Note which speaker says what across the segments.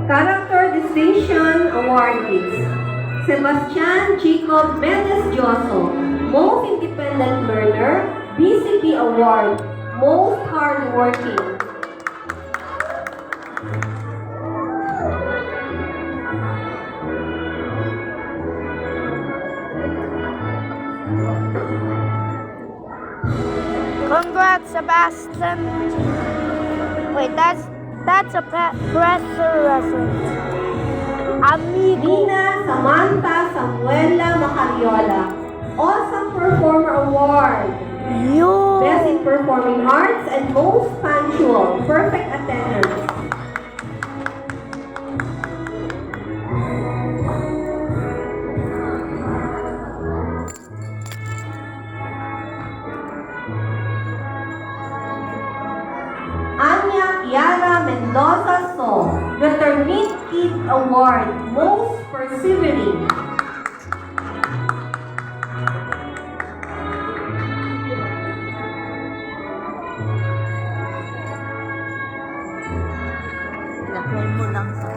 Speaker 1: Character Distinction Awardees: Sebastian Jacob Mendes Joso, Most Independent Learner, BCP Award, Most Hardworking.
Speaker 2: Congrats, Sebastian. Wait, that's a presser reference. Amigo.
Speaker 1: Nina Samantha Samuela Macariola, Awesome Performer Award,
Speaker 2: Yo.
Speaker 1: Best in Performing Arts and Most Punctual, Perfect Attendance. Anya Kiara Mendoza So, the Ternit Kid Award, Most Persevering.
Speaker 2: Lagay mo lang sa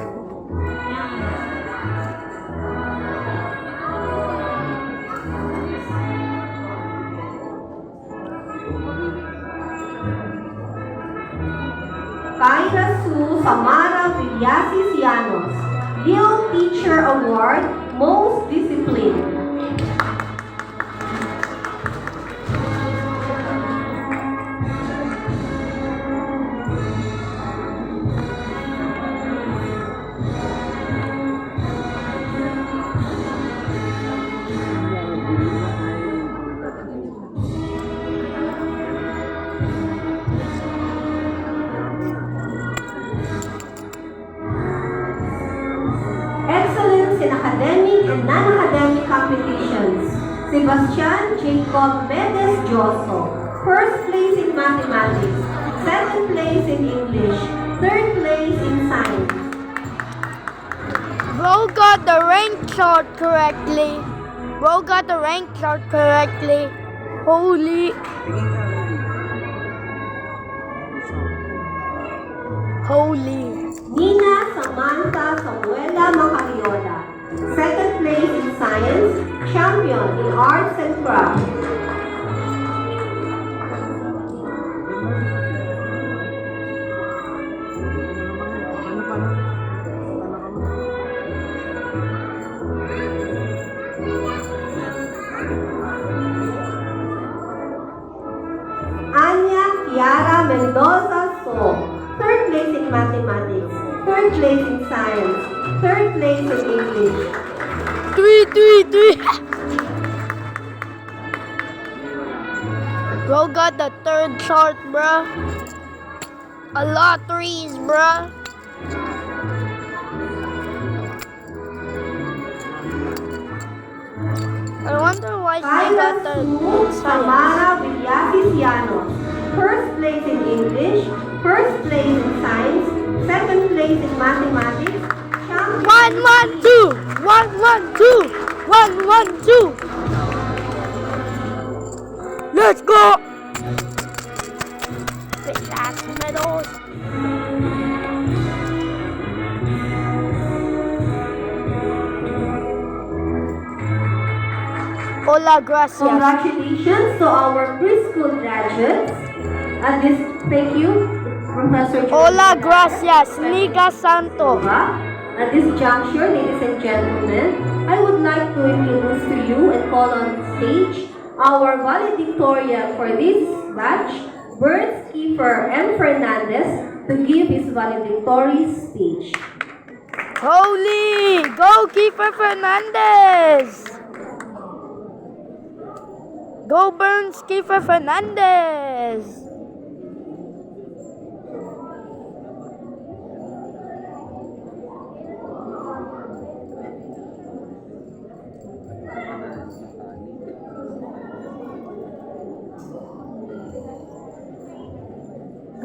Speaker 1: Kyra Sue Samara Villasis Llanos, Guild Teacher Award, Most Disciplined. Excellence in academic and non-academic competitions: Sebastian Jacob Mendes Joso, first place in mathematics, second place in English, third place in science.
Speaker 2: Bro got the rank chart correctly. Bro got the rank chart correctly. Holy.
Speaker 1: Nina Samantha Samuela Macariola, second place in science, champion in arts and crafts. Anya Kiara Mendoza So, third place in mathematics, third place in science, third place in English.
Speaker 2: 3. Bro got the third chart, bruh. A lot threes, bruh. I wonder why she
Speaker 1: Kyla
Speaker 2: got the
Speaker 1: Sue
Speaker 2: science.
Speaker 1: Samara Villasis Llanos, first place in English, first place in science, second place in mathematics, champion.
Speaker 2: 1, 1, 2. 1, 1, 2. 1, 1, 2. Let's go. Bitch ass medals. Hola, gracias.
Speaker 1: Congratulations to our preschool graduates. Thank you, Professor.
Speaker 2: Hola, gracias. Liga Santo.
Speaker 1: At this juncture, ladies and gentlemen, I would like to introduce to you and call on stage our valedictorian for this batch, Bert Kiefer M. Fernandez, to give his valedictory speech.
Speaker 2: Holy! Go Kiefer Fernandez! Go Burns Kiefer Fernandez!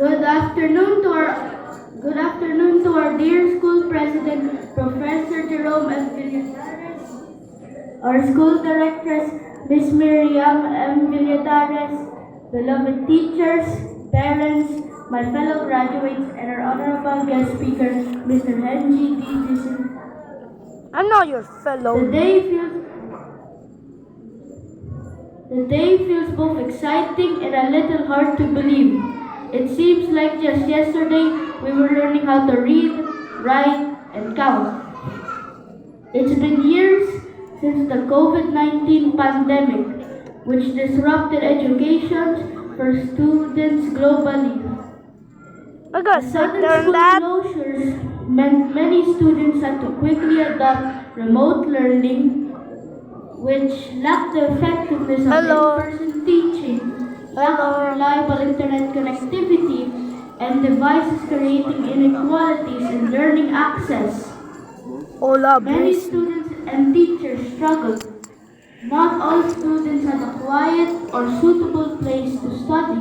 Speaker 3: Good afternoon to our dear school president, Professor Jerome M. Villadares, our school directress, Miss Miriam M. Villadares, beloved teachers, parents, my fellow graduates, and our honorable guest speaker, Mr. Henji D. Dizon.
Speaker 2: I'm not your fellow.
Speaker 3: The day feels both exciting and a little hard to believe. It seems like just yesterday we were learning how to read, write, and count. It's been years since the COVID-19 pandemic, which disrupted education for students globally.
Speaker 2: I got sick
Speaker 3: Sudden
Speaker 2: during
Speaker 3: school
Speaker 2: that.
Speaker 3: closures meant many students had to quickly adopt remote learning, which lacked the effectiveness of
Speaker 2: Hello.
Speaker 3: in-person teaching, lack of reliable internet connectivity, and devices creating inequalities in learning access.
Speaker 2: Hola,
Speaker 3: Many
Speaker 2: please.
Speaker 3: students and teachers struggled. Not all students had a quiet or suitable place to study,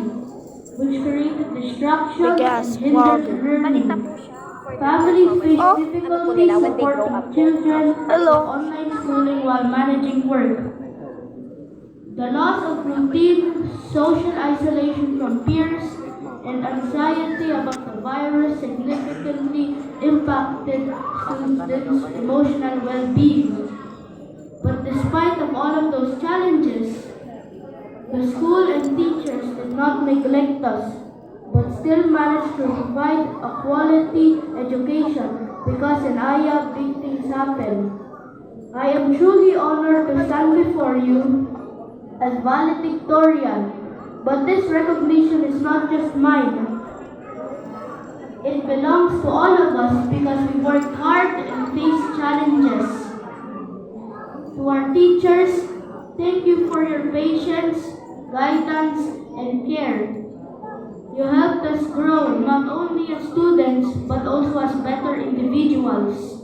Speaker 3: which created distractions
Speaker 2: Bigas,
Speaker 3: and hindered
Speaker 2: wow.
Speaker 3: learning. Families faced
Speaker 2: Oh.
Speaker 3: difficulties supporting children
Speaker 2: Hello.
Speaker 3: with online schooling while managing work. The loss of routine, social isolation from peers, and anxiety about the virus significantly impacted students' emotional well-being. But despite of all of those challenges, the school and teachers did not neglect us, but still managed to provide a quality education because in Aya, big things happen. I am truly honored to stand before you as valedictorian, but this recognition is not just mine. It belongs to all of us because we worked hard and faced challenges. To our teachers, thank you for your patience, guidance, and care. You helped us grow not only as students but also as better individuals.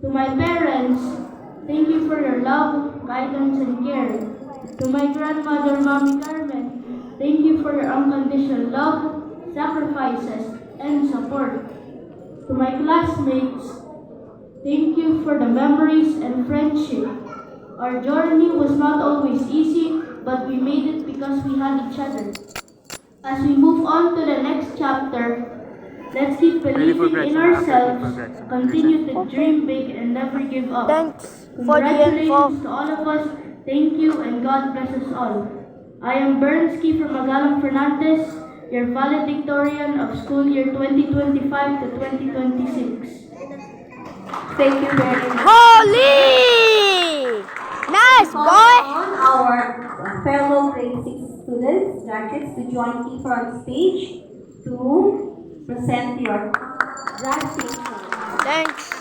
Speaker 3: To my parents, thank you for your love, guidance, and care. To my grandmother, Mommy Carmen, thank you for your unconditional love, sacrifices, and support. To my classmates, thank you for the memories and friendship. Our journey was not always easy, but we made it because we had each other. As we move on to the next chapter, let's keep believing in ourselves, continue to dream big, and never give up.
Speaker 2: Thanks for the info.
Speaker 3: Congratulations to all of us. Thank you, and God bless us all. I am Bernski from Magalang Fernandez, your valedictorian of school year 2025 to 2026.
Speaker 1: Thank you very much.
Speaker 2: Holy! Nice,
Speaker 1: Call
Speaker 2: boy!
Speaker 1: on our fellow grade 6 students, graduates, to join Kiefer on stage to present your graduation.
Speaker 2: Thanks.